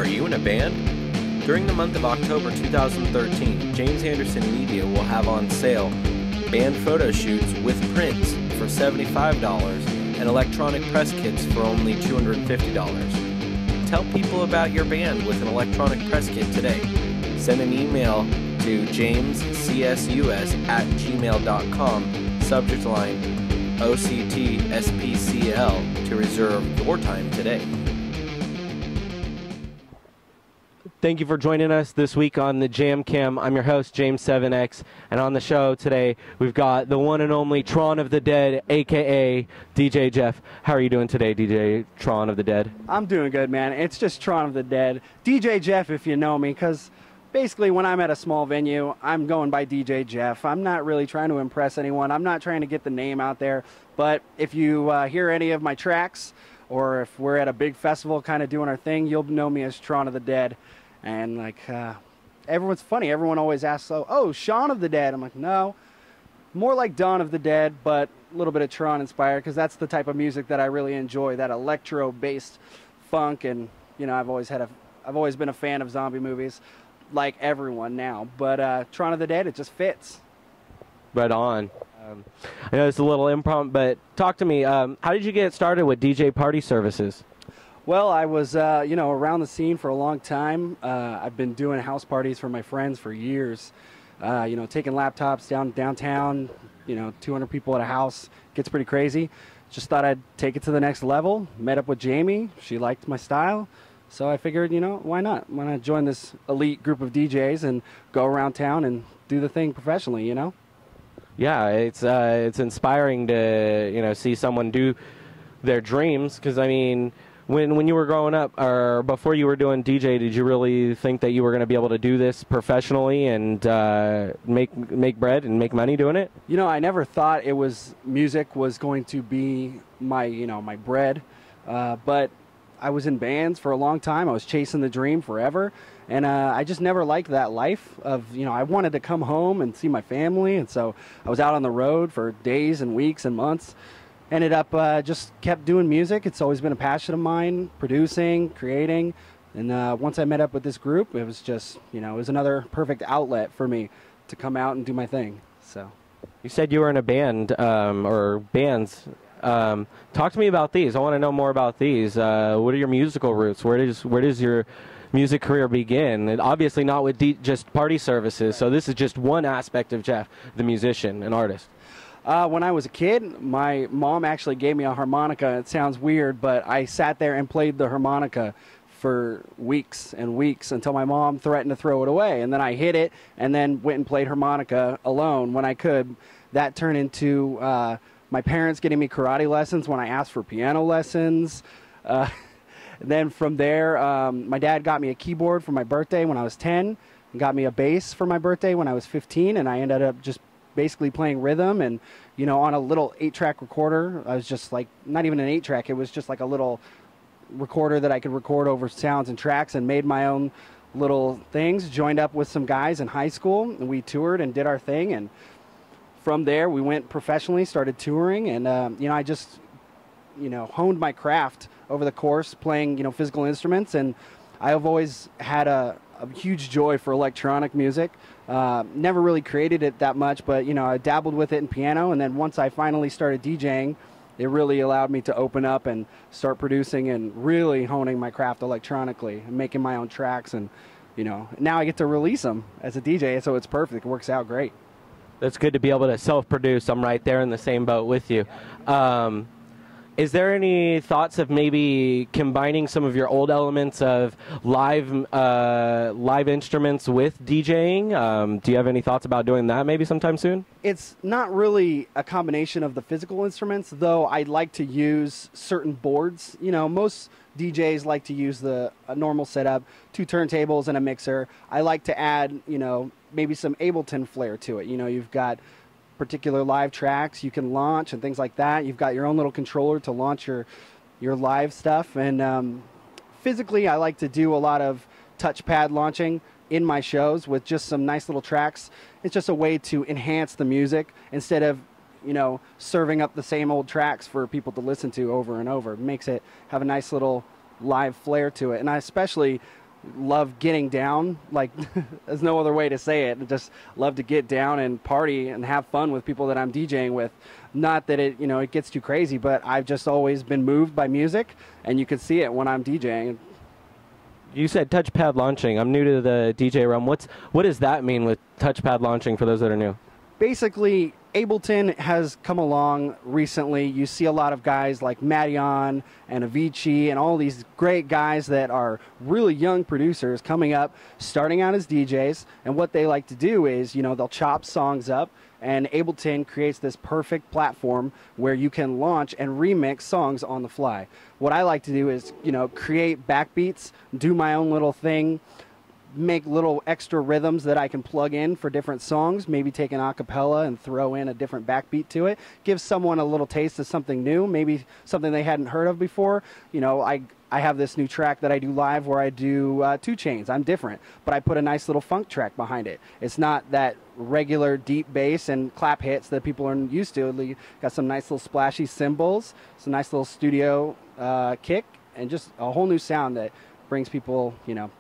Are you in a band? During the month of October 2013, James Anderson Media will have on sale band photo shoots with prints for $75 and electronic press kits for only $250. Tell people about your band with an electronic press kit today. Send an email to jamescsus@gmail.com, subject line OCTSPCL, to reserve your time today. Thank you for joining us this week on the Jam Cam. I'm your host, James 7X, and on the show today, we've got the one and only Tron of the Dead, a.k.a. DJ Jeff. How are you doing today, DJ Tron of the Dead? I'm doing good, man. It's just Tron of the Dead. DJ Jeff, if you know me, because basically when I'm at a small venue, I'm going by DJ Jeff. I'm not really trying to impress anyone. I'm not trying to get the name out there. But if you hear any of my tracks, or if we're at a big festival kind of doing our thing, you'll know me as Tron of the Dead. And, like, everyone's funny. Everyone always asks, oh, Shaun of the Dead. I'm like, no. More like Dawn of the Dead, but a little bit of Tron inspired, because that's the type of music that I really enjoy, that electro-based funk. And, you know, I've always been a fan of zombie movies, like everyone now. But Tron of the Dead, it just fits. Right on. I know it's a little impromptu, but talk to me. How did you get started with DJ party services? Well, I was, around the scene for a long time. I've been doing house parties for my friends for years. Taking laptops downtown, 200 people at a house. Gets pretty crazy. Just thought I'd take it to the next level. Met up with Jamie. She liked my style. So I figured, why not? Why not join this elite group of DJs and go around town and do the thing professionally, Yeah, it's inspiring to, see someone do their dreams, because, I mean, when you were growing up, or before you were doing DJ, did you really think that you were going to be able to do this professionally and make bread and make money doing it? I never thought music was going to be my bread, but I was in bands for a long time. I was chasing the dream forever, and I just never liked that life of, I wanted to come home and see my family, and so I was out on the road for days and weeks and months. Ended up just kept doing music. It's always been a passion of mine, producing, creating. And once I met up with this group, it was just, it was another perfect outlet for me to come out and do my thing. So, you said you were in a band or bands. Talk to me about these. I want to know more about these. What are your musical roots? Where does your music career begin? And obviously not with just party services. So this is just one aspect of Jeff, the musician and artist. When I was a kid, my mom actually gave me a harmonica. It sounds weird, but I sat there and played the harmonica for weeks and weeks until my mom threatened to throw it away. And then I hid it and then went and played harmonica alone when I could. That turned into my parents getting me karate lessons when I asked for piano lessons. Then from there, my dad got me a keyboard for my birthday when I was 10, and got me a bass for my birthday when I was 15, and I ended up just basically playing rhythm and, on a little 8-track recorder. I was just like, not even an 8-track, it was just like a little recorder that I could record over sounds and tracks, and made my own little things. Joined up with some guys in high school, and we toured and did our thing. And from there, we went professionally, started touring, and, I just, honed my craft over the course, playing, physical instruments. And I have always had a huge joy for electronic music. Never really created it that much, but, I dabbled with it in piano. And then once I finally started DJing, it really allowed me to open up and start producing and really honing my craft electronically and making my own tracks. And, now I get to release them as a DJ, so it's perfect. It works out great. That's good to be able to self-produce. I'm right there in the same boat with you. Is there any thoughts of maybe combining some of your old elements of live instruments with DJing? Do you have any thoughts about doing that maybe sometime soon? It's not really a combination of the physical instruments, though I'd like to use certain boards. Most DJs like to use a normal setup, 2 turntables and a mixer. I like to add, maybe some Ableton flair to it. You've got particular live tracks you can launch and things like that. You've got your own little controller to launch your live stuff. And physically, I like to do a lot of touchpad launching in my shows with just some nice little tracks. It's just a way to enhance the music instead of, serving up the same old tracks for people to listen to over and over. It makes it have a nice little live flair to it. And I especially love getting down. Like, there's no other way to say it. I just love to get down and party and have fun with people that I'm DJing with. Not that it, it gets too crazy, but I've just always been moved by music, and you can see it when I'm DJing. You said touchpad launching. I'm new to the DJ realm. What does that mean with touchpad launching for those that are new? Basically, Ableton has come along recently. You see a lot of guys like Madion and Avicii and all these great guys that are really young producers coming up, starting out as DJs. And what they like to do is, they'll chop songs up, and Ableton creates this perfect platform where you can launch and remix songs on the fly. What I like to do is, create backbeats, do my own little thing, make little extra rhythms that I can plug in for different songs, maybe take an acapella and throw in a different backbeat to it, give someone a little taste of something new, maybe something they hadn't heard of before. I have this new track that I do live where I do 2 Chainz. I'm different, but I put a nice little funk track behind it. It's not that regular deep bass and clap hits that people are used to. We got some nice little splashy cymbals, some nice little studio kick, and just a whole new sound that brings people,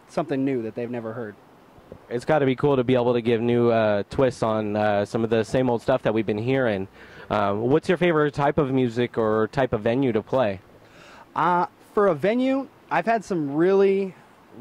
something new that they've never heard. It's got to be cool to be able to give new twists on some of the same old stuff that we've been hearing. What's your favorite type of music or type of venue to play? For a venue, I've had some really,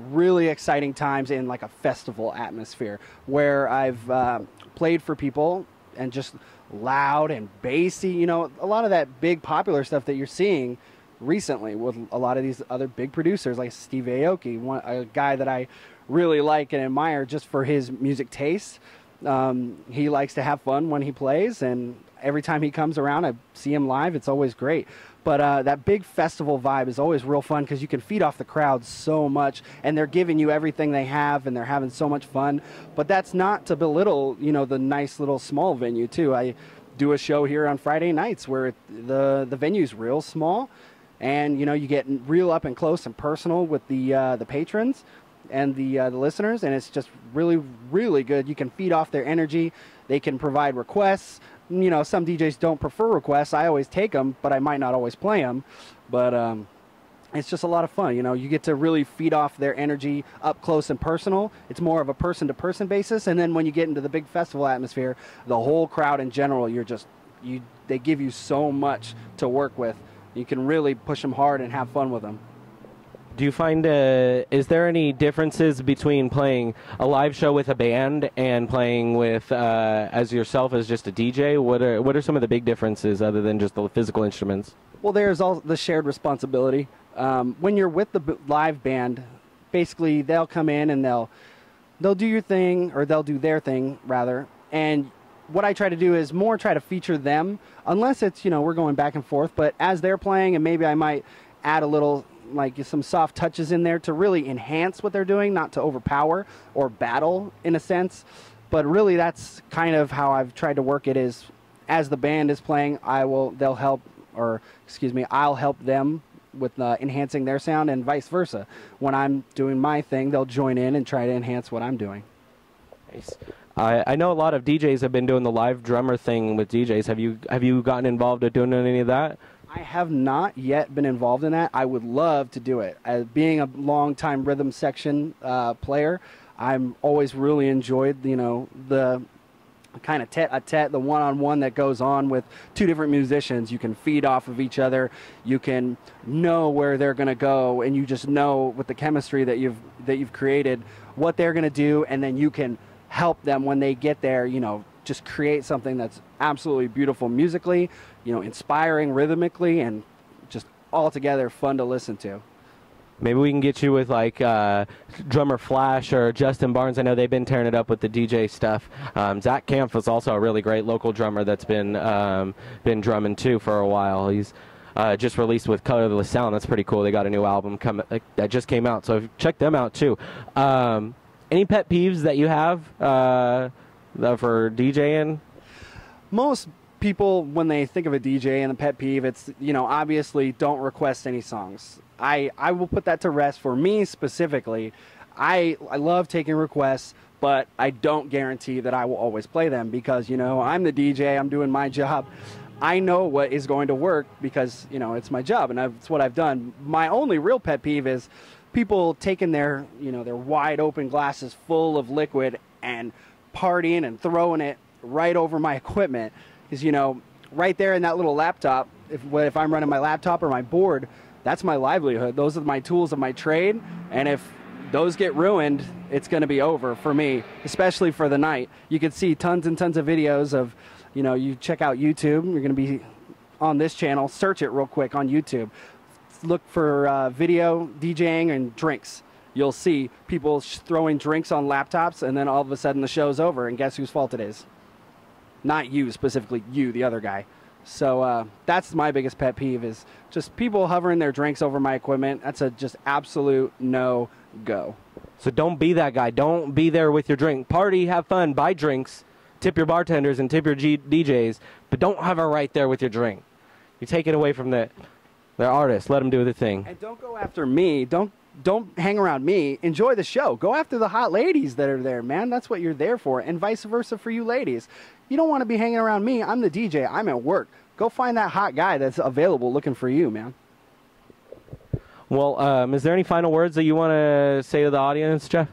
really exciting times in like a festival atmosphere where I've played for people and just loud and bassy, a lot of that big popular stuff that you're seeing recently with a lot of these other big producers like Steve Aoki, a guy that I really like and admire just for his music taste. He likes to have fun when he plays, and every time he comes around, I see him live. It's always great. But that big festival vibe is always real fun because you can feed off the crowd so much, and they're giving you everything they have, and they're having so much fun. But that's not to belittle, the nice little small venue too. I do a show here on Friday nights where the venue's real small, and you get real up and close and personal with the patrons and the listeners, and it's just really, really good. You can feed off their energy. They can provide requests. Some DJs don't prefer requests. I always take them, but I might not always play them. But it's just a lot of fun. You get to really feed off their energy up close and personal. It's more of a person-to-person basis. And then when you get into the big festival atmosphere, the whole crowd in general, they give you so much to work with. You can really push them hard and have fun with them. Do you find, is there any differences between playing a live show with a band and playing with, as yourself as just a DJ? What are some of the big differences other than just the physical instruments? Well, there's all the shared responsibility. When you're with the live band, basically they'll come in and they'll do your thing, or they'll do their thing, rather. And what I try to do is more try to feature them, unless it's, we're going back and forth. But as they're playing, and maybe I might add a little, like some soft touches in there to really enhance what they're doing, not to overpower or battle in a sense. But really that's kind of how I've tried to work it is, as the band is playing, I'll help them with enhancing their sound, and vice versa. When I'm doing my thing, they'll join in and try to enhance what I'm doing. Nice. I know a lot of DJs have been doing the live drummer thing with DJs. Have you gotten involved with doing any of that? I have not yet been involved in that. I would love to do it. As being a long-time rhythm section player, I'm always really enjoyed, the kind of tete-a-tete, the one-on-one that goes on with 2 different musicians. You can feed off of each other. You can know where they're going to go, and you just know with the chemistry that you've created what they're going to do, and then you can help them when they get there, just create something that's absolutely beautiful musically, inspiring rhythmically, and just altogether fun to listen to. Maybe we can get you with like drummer Flash or Justin Barnes. I know they've been tearing it up with the DJ stuff. Zach Kampf is also a really great local drummer that's been drumming too for a while. He's just released with Colorless Sound. That's pretty cool. They got a new album that just came out, so check them out too. Any pet peeves that you have for DJing? Most people, when they think of a DJ and a pet peeve, it's, obviously don't request any songs. I will put that to rest. For me specifically, I love taking requests, but I don't guarantee that I will always play them because, I'm the DJ, I'm doing my job. I know what is going to work because, it's my job and that's what I've done. My only real pet peeve is people taking their, their wide open glasses full of liquid and partying and throwing it right over my equipment. Because, right there in that little laptop, if I'm running my laptop or my board, that's my livelihood. Those are my tools of my trade. And if those get ruined, it's going to be over for me, especially for the night. You can see tons and tons of videos of, you check out YouTube. You're going to be on this channel. Search it real quick on YouTube. Look for video, DJing, and drinks. You'll see people throwing drinks on laptops, and then all of a sudden the show's over, and guess whose fault it is? Not you specifically, you, the other guy. So that's my biggest pet peeve, is just people hovering their drinks over my equipment. That's a just absolute no-go. So don't be that guy. Don't be there with your drink. Party, have fun, buy drinks, tip your bartenders and tip your DJs, but don't hover right there with your drink. You take it away from their artist. Let them do the thing. And don't go after me. Don't hang around me. Enjoy the show. Go after the hot ladies that are there, man. That's what you're there for, and vice versa for you ladies. You don't want to be hanging around me. I'm the DJ. I'm at work. Go find that hot guy that's available looking for you, man. Well, is there any final words that you want to say to the audience, Jeff?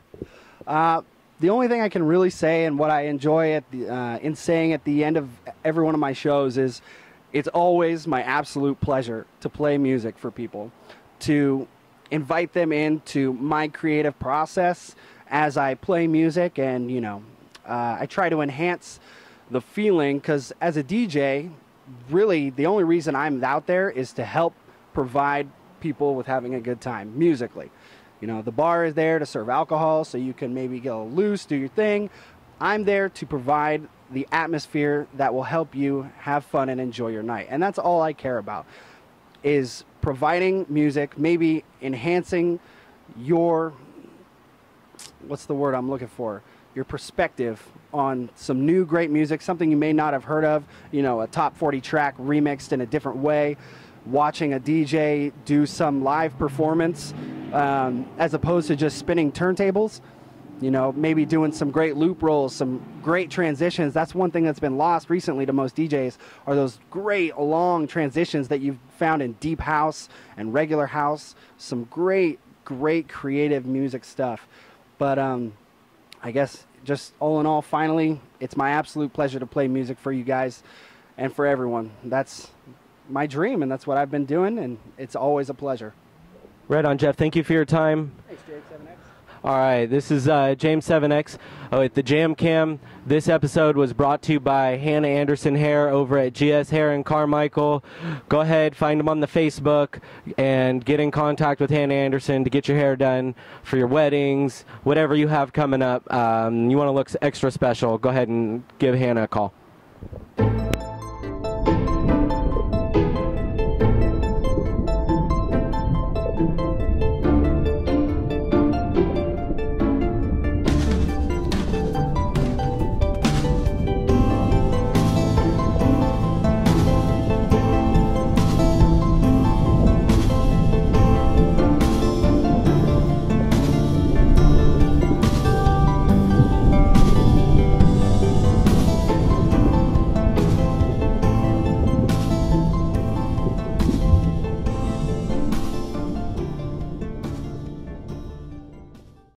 The only thing I can really say, and what I enjoy in saying at the end of every one of my shows, is it's always my absolute pleasure to play music for people, to invite them into my creative process as I play music, and I try to enhance the feeling, because as a DJ, really the only reason I'm out there is to help provide people with having a good time musically. The bar is there to serve alcohol, so you can maybe get a little loose, do your thing. I'm there to provide the atmosphere that will help you have fun and enjoy your night, and that's all I care about, is providing music, maybe enhancing your, what's the word I'm looking for, your perspective on some new great music, something you may not have heard of, a top 40 track remixed in a different way, watching a DJ do some live performance as opposed to just spinning turntables. Maybe doing some great loop rolls, some great transitions. That's one thing that's been lost recently to most DJs, are those great long transitions that you've found in deep house and regular house. Some great creative music stuff. But I guess just all in all, finally, it's my absolute pleasure to play music for you guys and for everyone. That's my dream, and that's what I've been doing, and it's always a pleasure. Right on, Jeff. Thank you for your time. Thanks, Jake7X. All right, this is James7X at the Jam Cam. This episode was brought to you by Hannah Anderson Hair over at GS Hair in Carmichael. Go ahead, find them on the Facebook, and get in contact with Hannah Anderson to get your hair done for your weddings, whatever you have coming up. You want to look extra special, go ahead and give Hannah a call.